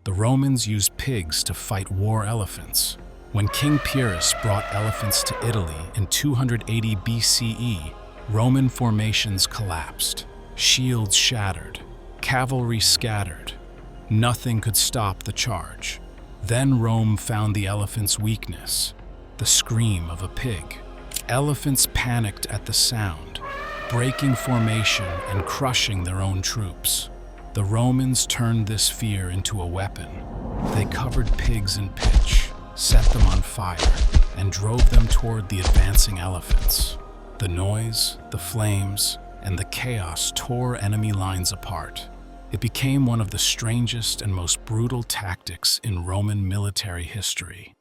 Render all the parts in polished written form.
The Romans used pigs to fight war elephants. When King Pyrrhus brought elephants to Italy in 280 BCE, Roman formations collapsed, shields shattered, cavalry scattered. Nothing could stop the charge. Then Rome found the elephant's weakness, the scream of a pig. Elephants panicked at the sound, breaking formation and crushing their own troops. The Romans turned this fear into a weapon. They covered pigs in pitch, set them on fire, and drove them toward the advancing elephants. The noise, the flames, and the chaos tore enemy lines apart. It became one of the strangest and most brutal tactics in Roman military history.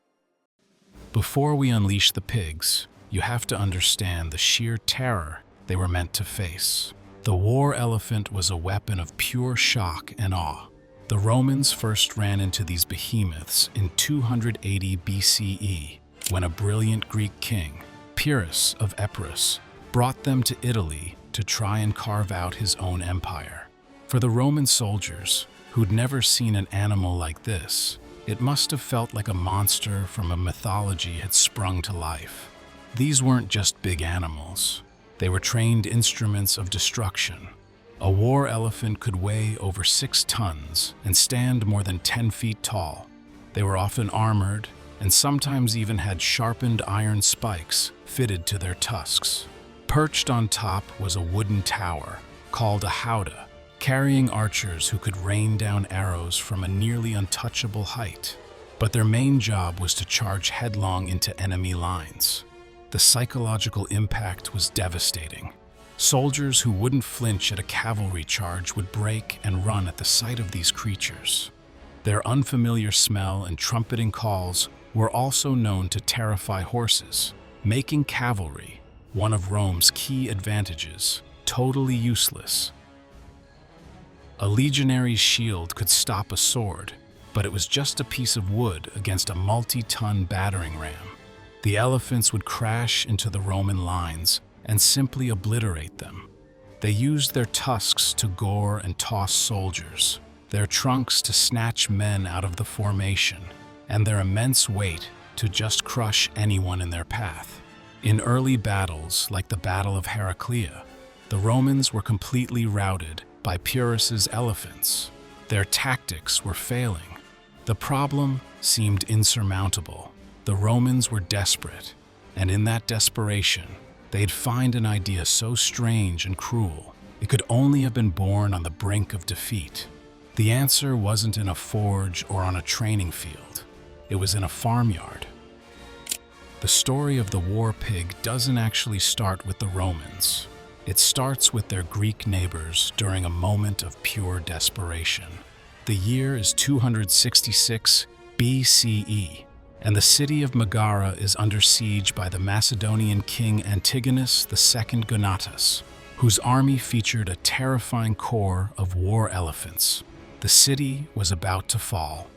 Before we unleash the pigs, you have to understand the sheer terror they were meant to face. The war elephant was a weapon of pure shock and awe. The Romans first ran into these behemoths in 280 BCE, when a brilliant Greek king, Pyrrhus of Epirus, brought them to Italy to try and carve out his own empire. For the Roman soldiers, who'd never seen an animal like this, it must have felt like a monster from a mythology had sprung to life. These weren't just big animals. They were trained instruments of destruction. A war elephant could weigh over 6 tons and stand more than 10 feet tall. They were often armored and sometimes even had sharpened iron spikes fitted to their tusks. Perched on top was a wooden tower called a howdah, carrying archers who could rain down arrows from a nearly untouchable height. But their main job was to charge headlong into enemy lines. The psychological impact was devastating. Soldiers who wouldn't flinch at a cavalry charge would break and run at the sight of these creatures. Their unfamiliar smell and trumpeting calls were also known to terrify horses, making cavalry, one of Rome's key advantages, totally useless. A legionary's shield could stop a sword, but it was just a piece of wood against a multi-ton battering ram. The elephants would crash into the Roman lines and simply obliterate them. They used their tusks to gore and toss soldiers, their trunks to snatch men out of the formation, and their immense weight to just crush anyone in their path. In early battles, like the Battle of Heraclea, the Romans were completely routed by Pyrrhus's elephants. Their tactics were failing. The problem seemed insurmountable. The Romans were desperate, and in that desperation, they'd find an idea so strange and cruel, it could only have been born on the brink of defeat. The answer wasn't in a forge or on a training field. It was in a farmyard. The story of the war pig doesn't actually start with the Romans. It starts with their Greek neighbors during a moment of pure desperation. The year is 266 BCE, and the city of Megara is under siege by the Macedonian king Antigonus II Gonatas, whose army featured a terrifying corps of war elephants. The city was about to fall.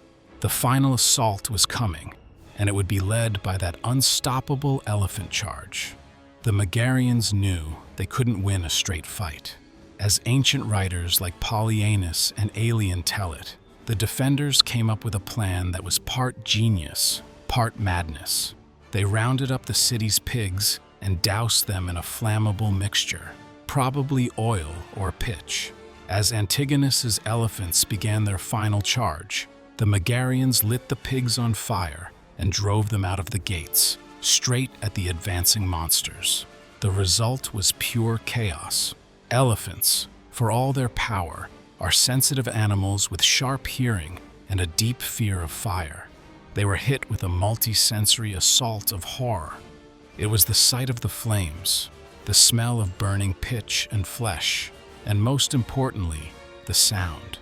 The final assault was coming, and it would be led by that unstoppable elephant charge. The Megarians knew they couldn't win a straight fight. As ancient writers like Polyaenus and Aelian tell it, the defenders came up with a plan that was part genius, part madness. They rounded up the city's pigs and doused them in a flammable mixture, probably oil or pitch. As Antigonus's elephants began their final charge, the Megarians lit the pigs on fire and drove them out of the gates, straight at the advancing monsters. The result was pure chaos. Elephants, for all their power, are sensitive animals with sharp hearing and a deep fear of fire. They were hit with a multi-sensory assault of horror. It was the sight of the flames, the smell of burning pitch and flesh, and most importantly, the sound.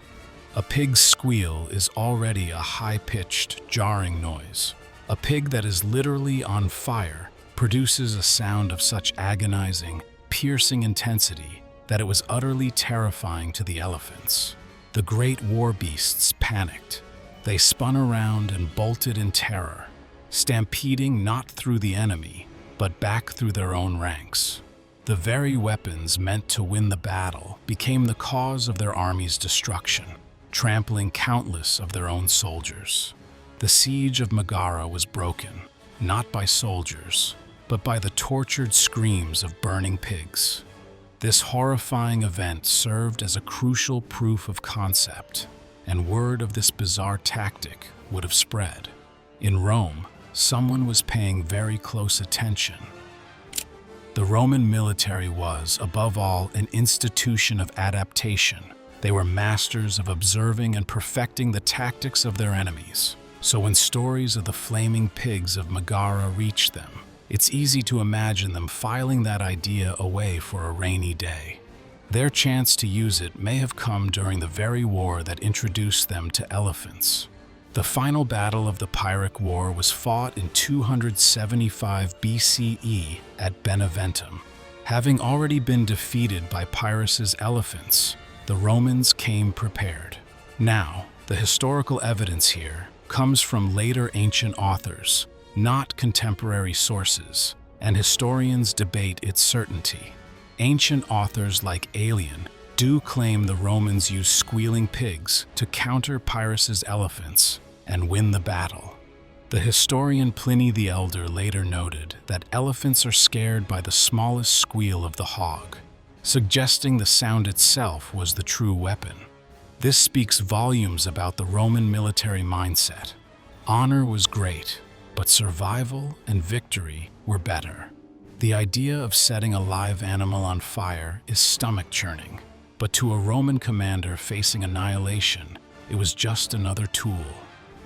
A pig's squeal is already a high-pitched, jarring noise. A pig that is literally on fire produces a sound of such agonizing, piercing intensity that it was utterly terrifying to the elephants. The great war beasts panicked. They spun around and bolted in terror, stampeding not through the enemy, but back through their own ranks. The very weapons meant to win the battle became the cause of their army's destruction. trampling countless of their own soldiers. The siege of Megara was broken, not by soldiers, but by the tortured screams of burning pigs. This horrifying event served as a crucial proof of concept, and word of this bizarre tactic would have spread. In Rome, someone was paying very close attention. The Roman military was, above all, an institution of adaptation. They were masters of observing and perfecting the tactics of their enemies. So when stories of the flaming pigs of Megara reached them, it's easy to imagine them filing that idea away for a rainy day. Their chance to use it may have come during the very war that introduced them to elephants. The final battle of the Pyrrhic War was fought in 275 BCE at Beneventum. Having already been defeated by Pyrrhus's elephants, the Romans came prepared. Now, the historical evidence here comes from later ancient authors, not contemporary sources, and historians debate its certainty. Ancient authors like Aelian do claim the Romans used squealing pigs to counter Pyrrhus's elephants and win the battle. The historian Pliny the Elder later noted that elephants are scared by the smallest squeal of the hog, suggesting the sound itself was the true weapon. This speaks volumes about the Roman military mindset. Honor was great, but survival and victory were better. The idea of setting a live animal on fire is stomach-churning, but to a Roman commander facing annihilation, it was just another tool.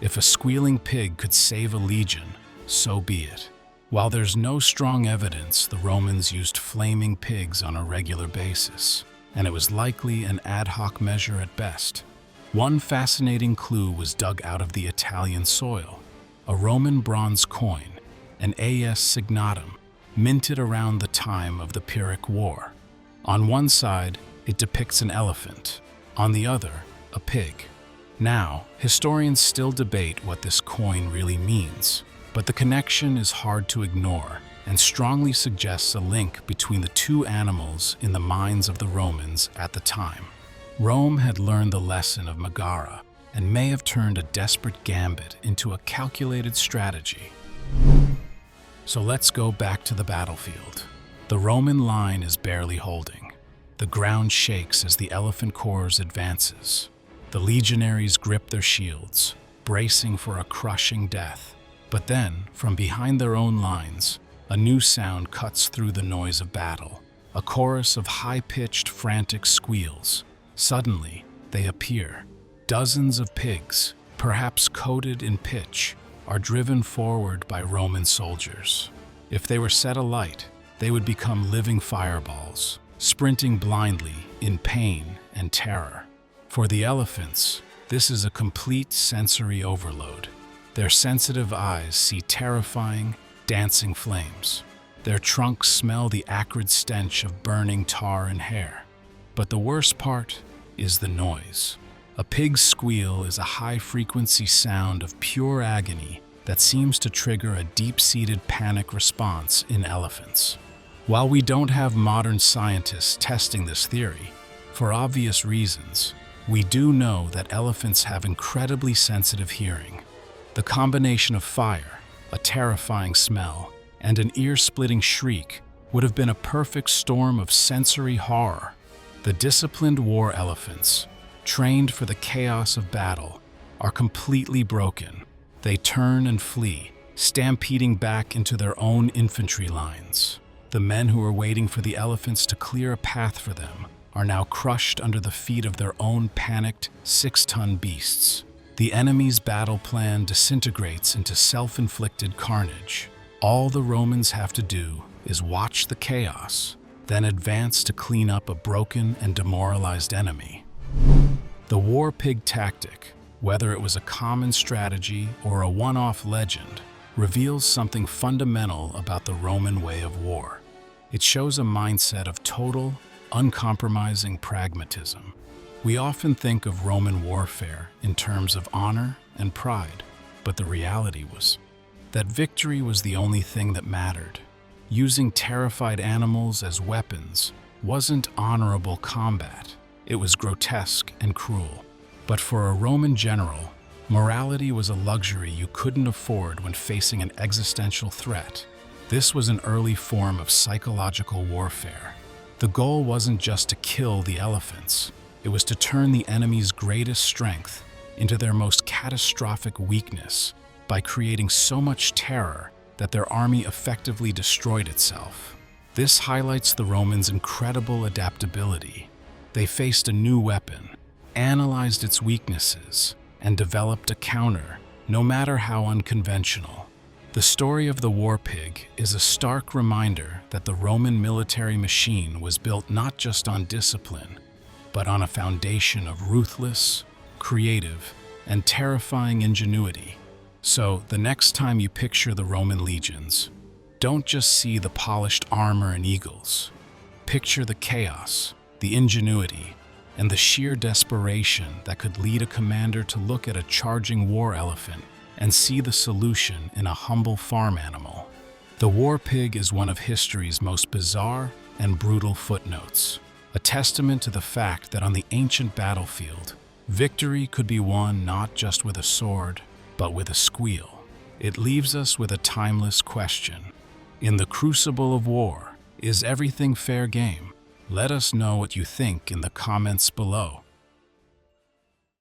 If a squealing pig could save a legion, so be it. While there's no strong evidence the Romans used flaming pigs on a regular basis, and it was likely an ad hoc measure at best, one fascinating clue was dug out of the Italian soil. A Roman bronze coin, an AS signatum, minted around the time of the Pyrrhic War. On one side, it depicts an elephant, on the other, a pig. Now, historians still debate what this coin really means, but the connection is hard to ignore and strongly suggests a link between the two animals in the minds of the Romans at the time. Rome had learned the lesson of Megara and may have turned a desperate gambit into a calculated strategy. So let's go back to the battlefield. The Roman line is barely holding. The ground shakes as the elephant corps advances. The legionaries grip their shields, bracing for a crushing death. But then, from behind their own lines, a new sound cuts through the noise of battle, a chorus of high-pitched, frantic squeals. Suddenly, they appear. Dozens of pigs, perhaps coated in pitch, are driven forward by Roman soldiers. If they were set alight, they would become living fireballs, sprinting blindly in pain and terror. For the elephants, this is a complete sensory overload. Their sensitive eyes see terrifying, dancing flames. Their trunks smell the acrid stench of burning tar and hair. But the worst part is the noise. A pig's squeal is a high-frequency sound of pure agony that seems to trigger a deep-seated panic response in elephants. While we don't have modern scientists testing this theory, for obvious reasons, we do know that elephants have incredibly sensitive hearing. The combination of fire, a terrifying smell, and an ear-splitting shriek would have been a perfect storm of sensory horror. The disciplined war elephants, trained for the chaos of battle, are completely broken. They turn and flee, stampeding back into their own infantry lines. The men who were waiting for the elephants to clear a path for them are now crushed under the feet of their own panicked, 6-ton beasts. The enemy's battle plan disintegrates into self-inflicted carnage. All the Romans have to do is watch the chaos, then advance to clean up a broken and demoralized enemy. The war pig tactic, whether it was a common strategy or a one-off legend, reveals something fundamental about the Roman way of war. It shows a mindset of total, uncompromising pragmatism. We often think of Roman warfare in terms of honor and pride, but the reality was that victory was the only thing that mattered. Using terrified animals as weapons wasn't honorable combat. It was grotesque and cruel. But for a Roman general, morality was a luxury you couldn't afford when facing an existential threat. This was an early form of psychological warfare. The goal wasn't just to kill the elephants, it was to turn the enemy's greatest strength into their most catastrophic weakness by creating so much terror that their army effectively destroyed itself. This highlights the Romans' incredible adaptability. They faced a new weapon, analyzed its weaknesses, and developed a counter, no matter how unconventional. The story of the war pig is a stark reminder that the Roman military machine was built not just on discipline, but on a foundation of ruthless, creative, and terrifying ingenuity. So, the next time you picture the Roman legions, don't just see the polished armor and eagles. Picture the chaos, the ingenuity, and the sheer desperation that could lead a commander to look at a charging war elephant and see the solution in a humble farm animal. The war pig is one of history's most bizarre and brutal footnotes, a testament to the fact that on the ancient battlefield, victory could be won not just with a sword, but with a squeal. It leaves us with a timeless question. In the crucible of war, is everything fair game? Let us know what you think in the comments below.